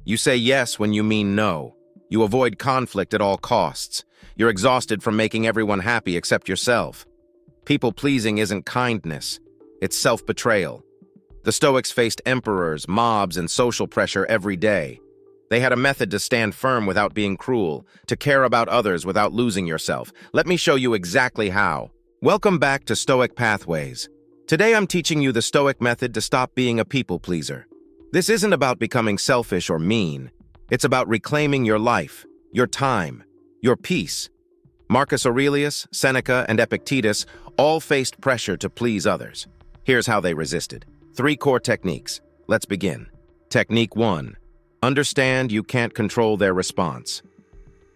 You say yes when you mean no. You avoid conflict at all costs. You're exhausted from making everyone happy except yourself. People-pleasing isn't kindness. It's self-betrayal. The Stoics faced emperors, mobs, and social pressure every day. They had a method to stand firm without being cruel, to care about others without losing yourself. Let me show you exactly how. Welcome back to Stoic Pathways. Today I'm teaching you the Stoic method to stop being a people-pleaser. This isn't about becoming selfish or mean. It's about reclaiming your life, your time, your peace. Marcus Aurelius, Seneca, and Epictetus all faced pressure to please others. Here's how they resisted. 3 core techniques. Let's begin. Technique 1. Understand you can't control their response.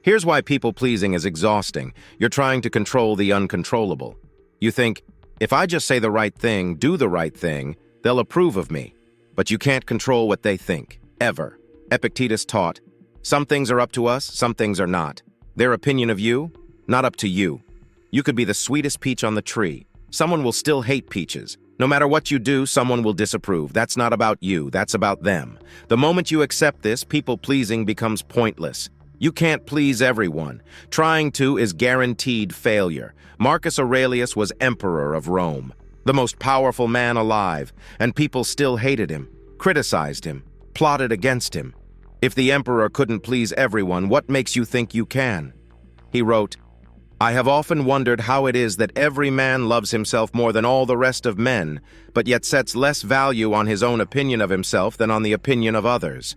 Here's why people-pleasing is exhausting. You're trying to control the uncontrollable. You think, if I just say the right thing, do the right thing, they'll approve of me. But you can't control what they think, ever. Epictetus taught, some things are up to us, some things are not. Their opinion of you, not up to you. You could be the sweetest peach on the tree. Someone will still hate peaches. No matter what you do, someone will disapprove. That's not about you, that's about them. The moment you accept this, people-pleasing becomes pointless. You can't please everyone. Trying to is guaranteed failure. Marcus Aurelius was emperor of Rome, the most powerful man alive, and people still hated him, criticized him, plotted against him. If the emperor couldn't please everyone, what makes you think you can? He wrote, I have often wondered how it is that every man loves himself more than all the rest of men, but yet sets less value on his own opinion of himself than on the opinion of others.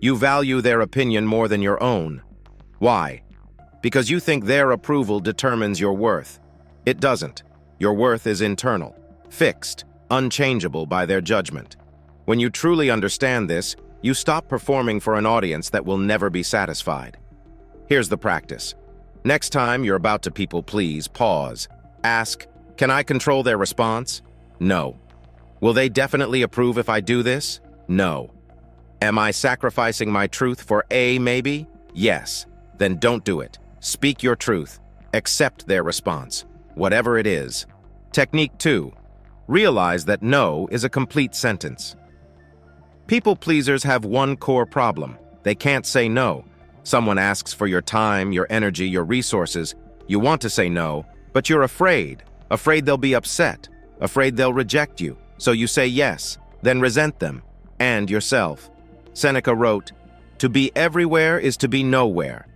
You value their opinion more than your own. Why? Because you think their approval determines your worth. It doesn't. Your worth is internal, fixed, unchangeable by their judgment. When you truly understand this, you stop performing for an audience that will never be satisfied. Here's the practice. Next time you're about to people-please, pause. Ask, can I control their response? No. Will they definitely approve if I do this? No. Am I sacrificing my truth for A, maybe? Yes. Then don't do it. Speak your truth. Accept their response, whatever it is. Technique 2. Realize that no is a complete sentence. People-pleasers have one core problem. They can't say no. Someone asks for your time, your energy, your resources. You want to say no, but you're afraid they'll be upset, afraid they'll reject you. So you say yes, then resent them, and yourself. Seneca wrote, to be everywhere is to be nowhere.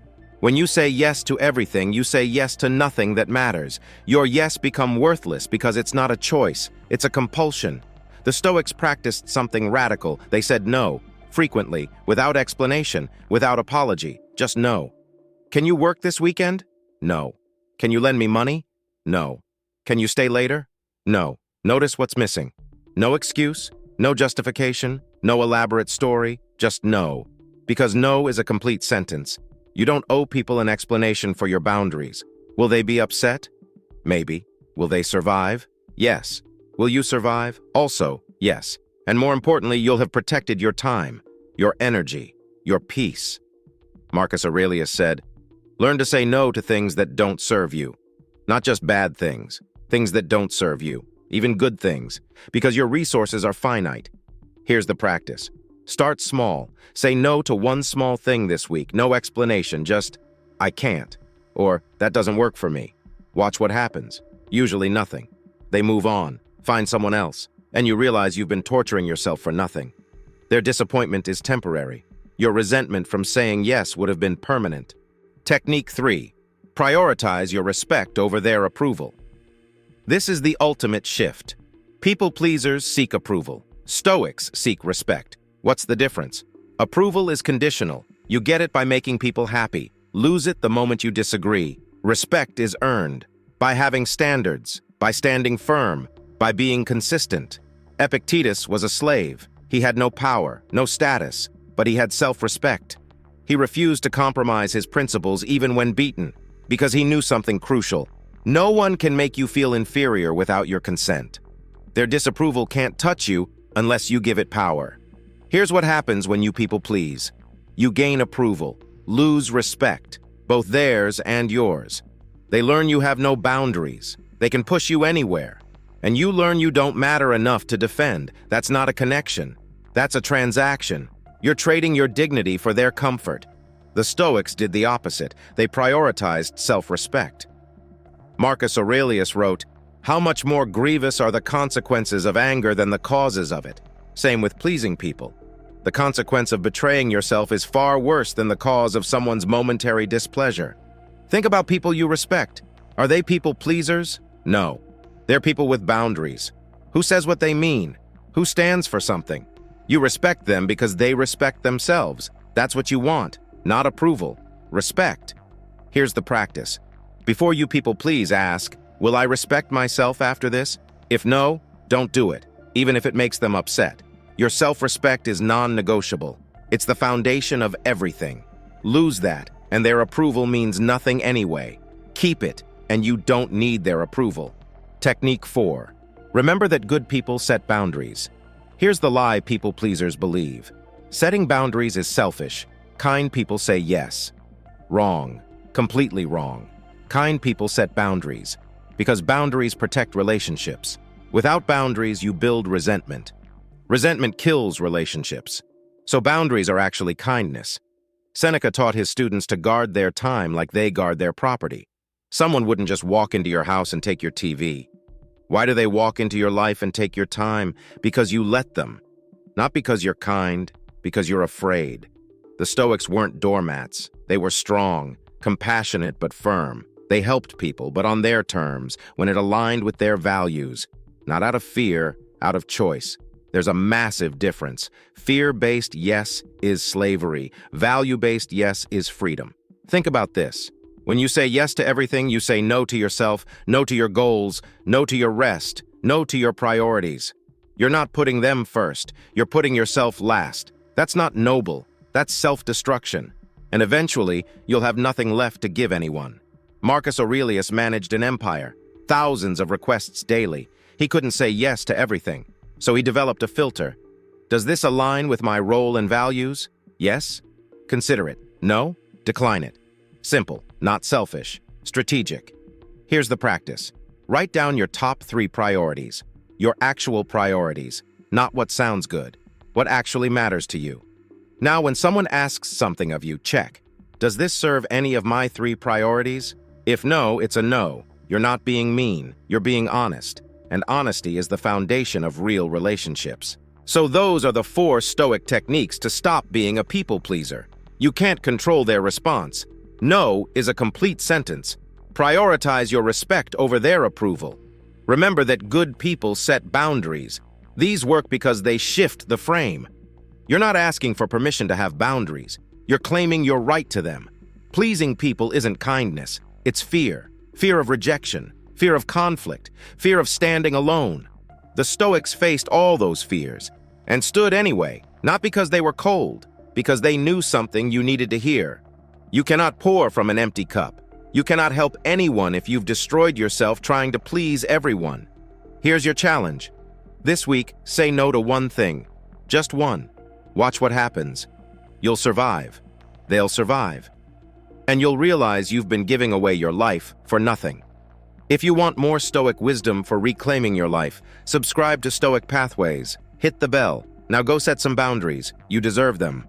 When you say yes to everything, you say yes to nothing that matters. Your yes become worthless because it's not a choice, it's a compulsion. The Stoics practiced something radical. They said no, frequently, without explanation, without apology, just no. Can you work this weekend? No. Can you lend me money? No. Can you stay later? No. Notice what's missing. No excuse, no justification, no elaborate story, just no. Because no is a complete sentence. You don't owe people an explanation for your boundaries. Will they be upset? Maybe. Will they survive? Yes. Will you survive? Also, yes. And more importantly, you'll have protected your time, your energy, your peace. Marcus Aurelius said, learn to say no to things that don't serve you. Not just bad things, things that don't serve you, even good things, because your resources are finite. Here's the practice. Start small. Say no to one small thing this week. No explanation, just, I can't. Or, that doesn't work for me. Watch what happens. Usually nothing. They move on, find someone else, and you realize you've been torturing yourself for nothing. Their disappointment is temporary. Your resentment from saying yes would have been permanent. Technique 3. Prioritize your respect over their approval. This is the ultimate shift. People-pleasers seek approval. Stoics seek respect. What's the difference? Approval is conditional. You get it by making people happy. Lose it the moment you disagree. Respect is earned by having standards, by standing firm, by being consistent. Epictetus was a slave. He had no power, no status, but he had self-respect. He refused to compromise his principles even when beaten, because he knew something crucial. No one can make you feel inferior without your consent. Their disapproval can't touch you unless you give it power. Here's what happens when you people please. You gain approval, lose respect, both theirs and yours. They learn you have no boundaries. They can push you anywhere. And you learn you don't matter enough to defend. That's not a connection. That's a transaction. You're trading your dignity for their comfort. The Stoics did the opposite. They prioritized self-respect. Marcus Aurelius wrote, "How much more grievous are the consequences of anger than the causes of it?" Same with pleasing people. The consequence of betraying yourself is far worse than the cause of someone's momentary displeasure. Think about people you respect. Are they people pleasers? No. They're people with boundaries. Who says what they mean? Who stands for something? You respect them because they respect themselves. That's what you want. Not approval. Respect. Here's the practice. Before you people please ask, will I respect myself after this? If no, don't do it, even if it makes them upset. Your self-respect is non-negotiable. It's the foundation of everything. Lose that, and their approval means nothing anyway. Keep it, and you don't need their approval. Technique 4. Remember that good people set boundaries. Here's the lie people pleasers believe. Setting boundaries is selfish. Kind people say yes. Wrong. Completely wrong. Kind people set boundaries, because boundaries protect relationships. Without boundaries, you build resentment. Resentment kills relationships. So boundaries are actually kindness. Seneca taught his students to guard their time like they guard their property. Someone wouldn't just walk into your house and take your TV. Why do they walk into your life and take your time? Because you let them. Not because you're kind, because you're afraid. The Stoics weren't doormats. They were strong, compassionate but firm. They helped people, but on their terms, when it aligned with their values. Not out of fear, out of choice. There's a massive difference. Fear-based yes is slavery. Value-based yes is freedom. Think about this. When you say yes to everything, you say no to yourself, no to your goals, no to your rest, no to your priorities. You're not putting them first. You're putting yourself last. That's not noble. That's self-destruction. And eventually, you'll have nothing left to give anyone. Marcus Aurelius managed an empire. Thousands of requests daily. He couldn't say yes to everything. So he developed a filter. Does this align with my role and values? Yes? Consider it. No? Decline it. Simple, not selfish. Strategic. Here's the practice. Write down your top 3 priorities. Your actual priorities. Not what sounds good. What actually matters to you. Now, when someone asks something of you, check. Does this serve any of my 3 priorities? If no, it's a no. You're not being mean. You're being honest. And honesty is the foundation of real relationships. So those are the 4 Stoic techniques to stop being a people pleaser. You can't control their response. No is a complete sentence. Prioritize your respect over their approval. Remember that good people set boundaries. These work because they shift the frame. You're not asking for permission to have boundaries. You're claiming your right to them. Pleasing people isn't kindness. It's fear. Fear of rejection. Fear of conflict. Fear of standing alone. The Stoics faced all those fears and stood anyway, not because they were cold, because they knew something you needed to hear. You cannot pour from an empty cup. You cannot help anyone if you've destroyed yourself trying to please everyone. Here's your challenge. This week, say no to one thing. Just one. Watch what happens. You'll survive. They'll survive. And you'll realize you've been giving away your life for nothing. If you want more Stoic wisdom for reclaiming your life, subscribe to Stoic Pathways. Hit the bell. Now go set some boundaries. You deserve them.